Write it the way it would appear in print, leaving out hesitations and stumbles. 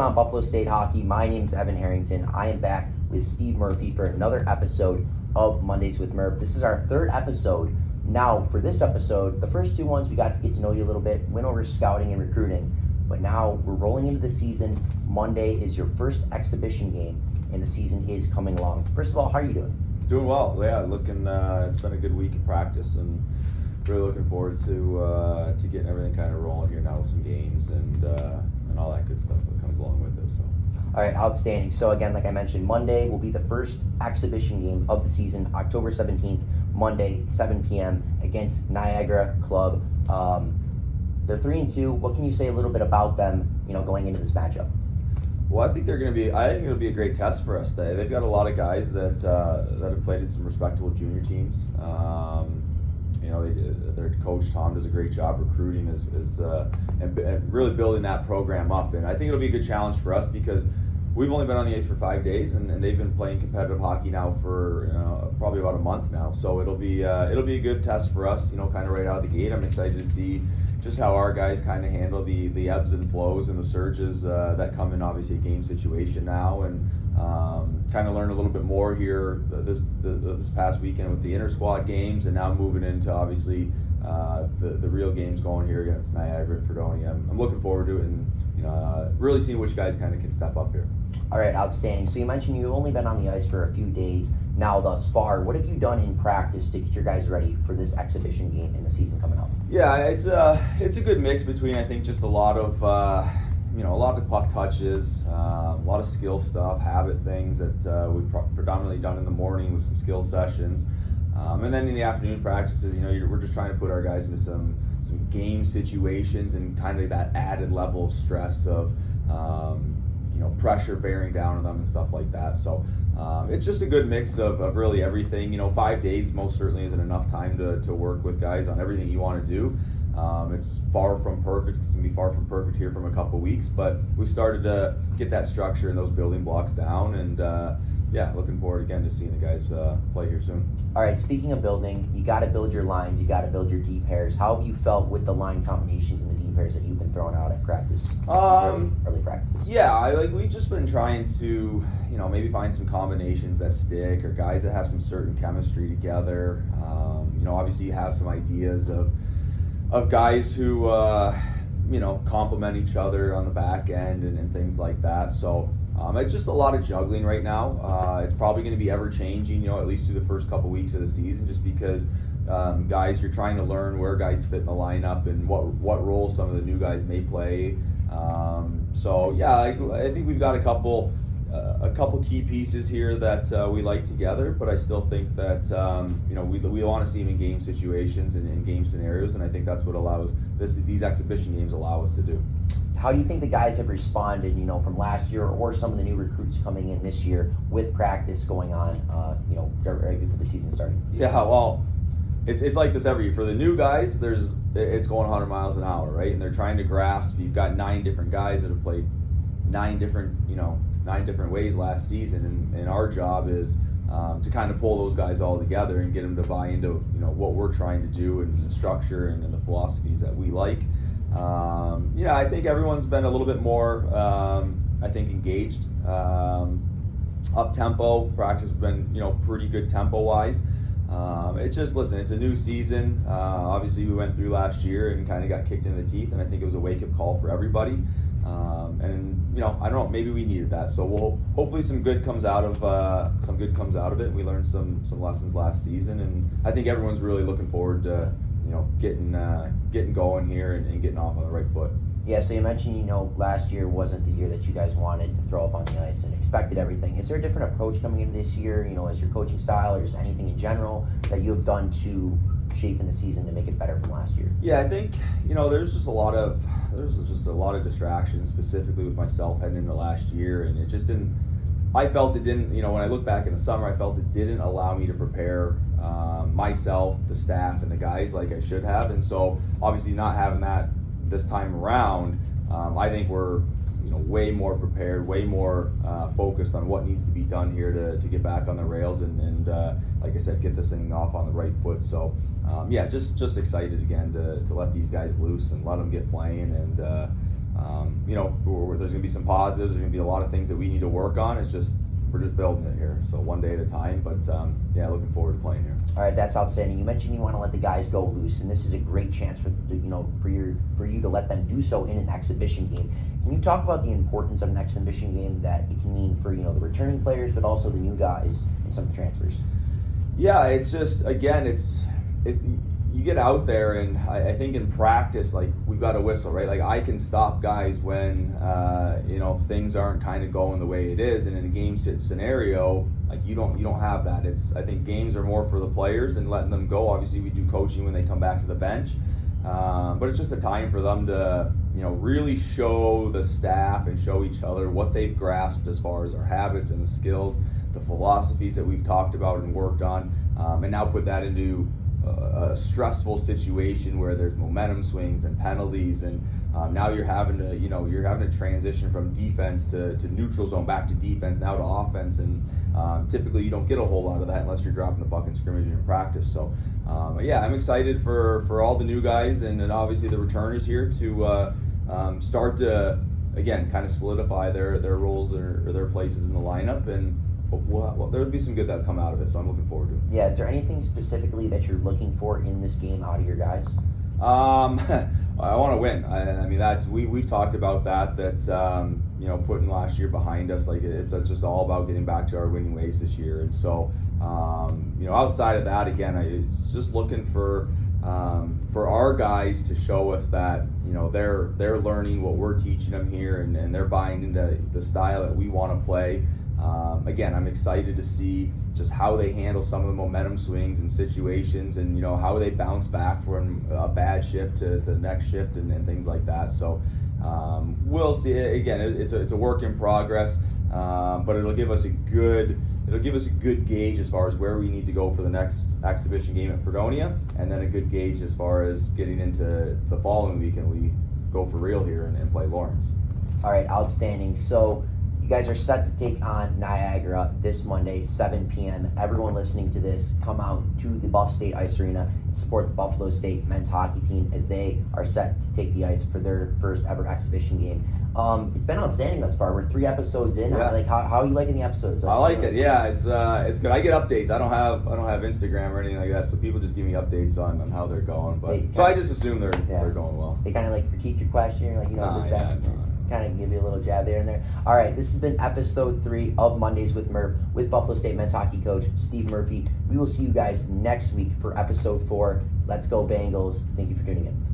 on, Buffalo State Hockey? My name is Evan Harrington. I am back with Steve Murphy for another episode of Mondays with Murph. This is our third episode. Now, for this episode, the first two ones we got to get to know you a little bit, went over scouting and recruiting, but now we're rolling into the season. Monday is your first exhibition game, and the season is coming along. First of all, how are you doing? Doing well. Yeah, looking. It's been a good week of practice, and really looking forward to getting everything kind of rolling here now with some games and all that good stuff that comes along with it. So. All right, outstanding. So again, like I mentioned, Monday will be the first exhibition game of the season, October 17th, Monday, 7 p.m. against Niagara Club. They're 3-2. What can you say a little bit about them, going into this matchup? Well, I think they're going to be. I think it'll be a great test for us. They've got a lot of guys that have played in some respectable junior teams. Their coach Tom does a great job recruiting and really building that program up. And I think it'll be a good challenge for us because we've only been on the ice for 5 days, and they've been playing competitive hockey now for probably about a month now. So it'll be a good test for us. Kind of right out of the gate. I'm excited to see just how our guys kind of handle the ebbs and flows and the surges that come in obviously a game situation now, and kind of learn a little bit more here this past weekend with the inter-squad games, and now moving into obviously the real games going here against Niagara and Fredonia. I'm looking forward to it, and really seeing which guys kind of can step up here. All right, outstanding. So you mentioned you've only been on the ice for a few days now thus far. What have you done in practice to get your guys ready for this exhibition game in the season coming up? Yeah, it's a good mix between, I think, just a lot of puck touches, a lot of skill stuff, habit things that we've predominantly done in the morning with some skill sessions. And then in the afternoon practices, we're just trying to put our guys into some game situations and kind of that added level of stress of pressure bearing down on them and stuff like that. So it's just a good mix of really everything. 5 days most certainly isn't enough time to work with guys on everything you want to do. It's far from perfect. It's going to be far from perfect here from a couple weeks, but we started to get that structure and those building blocks down, and looking forward again to seeing the guys play here soon. All right, speaking of building, you got to build your lines, you got to build your D pairs. How have you felt with the line combinations and the D pairs that you've been throwing out at practice, early practices? Yeah, we've just been trying to, maybe find some combinations that stick, or guys that have some certain chemistry together. Obviously you have some ideas of guys who complement each other on the back end and things like that. So it's just a lot of juggling right now. It's probably going to be ever changing, at least through the first couple weeks of the season, just because guys, you're trying to learn where guys fit in the lineup and what roles some of the new guys may play. I think we've got a couple key pieces here that we like together, but I still think that we want to see them in game situations and in game scenarios, and I think that's what allows these exhibition games allow us to do. How do you think the guys have responded, from last year or some of the new recruits coming in this year with practice going on, right before the season started? Yeah, well, it's like this every year. For the new guys, it's going 100 miles an hour, right? And they're trying to grasp. You've got 9 different guys that have played 9 different ways last season, and our job is to kind of pull those guys all together and get them to buy into what we're trying to do and the structure and the philosophies that we like. I think everyone's been a little bit more engaged. Up tempo practice has been pretty good tempo wise. It's a new season. Obviously we went through last year and kind of got kicked in the teeth, and I think it was a wake-up call for everybody. I don't know, maybe we needed that. So hopefully some good comes out of it. We learned some lessons last season, and I think everyone's really looking forward to getting going here and getting off on the right foot. Yeah, so you mentioned, last year wasn't the year that you guys wanted to throw up on the ice and expected everything. Is there a different approach coming into this year, as your coaching style or just anything in general that you have done to shape in the season to make it better from last year? Yeah, I think, there's just a lot of distractions, specifically with myself heading into last year, and I felt it didn't, when I look back in the summer, I felt it didn't allow me to prepare myself, the staff, and the guys like I should have. And so obviously not having that this time around, I think we're way more prepared, way more focused on what needs to be done here to get back on the rails and like I said, get this thing off on the right foot. So just excited again to let these guys loose and let them get playing, and There's going to be some positives. There's going to be a lot of things that we need to work on. We're just building it here, so one day at a time. But looking forward to playing here. All right, that's outstanding. You mentioned you want to let the guys go loose, and this is a great chance for you to let them do so in an exhibition game. Can you talk about the importance of an exhibition game that it can mean for the returning players, but also the new guys and some of the transfers? Yeah, it's just you get out there, and I think in practice, like, we've got a whistle, right? Like, I can stop guys when things aren't kind of going the way it is, and in a game scenario, like, you don't have that. I think games are more for the players and letting them go. Obviously, we do coaching when they come back to the bench, but it's just a time for them to really show the staff and show each other what they've grasped as far as our habits and the skills, the philosophies that we've talked about and worked on, and now put that into a stressful situation where there's momentum swings and penalties, and now you're having to transition from defense to neutral zone, back to defense, now to offense, and typically you don't get a whole lot of that unless you're dropping the puck in scrimmage in practice. So I'm excited for all the new guys and obviously the returners here to start to again kind of solidify their roles or their places in the lineup, and there would be some good that come out of it, so I'm looking forward to it. Yeah, is there anything specifically that you're looking for in this game out of your guys? I want to win. I mean, we've talked about that putting last year behind us, like it's just all about getting back to our winning ways this year. And so outside of that, again, it's just looking for our guys to show us that they're learning what we're teaching them here, and they're buying into the style that we want to play. Again, I'm excited to see just how they handle some of the momentum swings and situations, and how they bounce back from a bad shift to the next shift and things like that. So we'll see. Again, it's a work in progress, but it'll give us a good gauge as far as where we need to go for the next exhibition game at Fredonia, and then a good gauge as far as getting into the following weekend. We go for real here and play Lawrence. All right, outstanding. So you guys are set to take on Niagara this Monday, 7 p.m. Everyone listening to this, come out to the Buff State Ice Arena and support the Buffalo State men's hockey team as they are set to take the ice for their first ever exhibition game. It's been outstanding thus far. We're 3 episodes in. Yeah. How are you liking the episodes? I like it. Yeah, it's good. I get updates. I don't have Instagram or anything like that, so people just give me updates on how they're going. But I just assume they're going well. They kind of critique your question. You're kind of give you a little jab there and there. All right, this has been episode 3 of Mondays with Murph with Buffalo State men's hockey coach Steve Murphy. We will see you guys next week for episode 4. Let's go Bengals. Thank you for tuning in.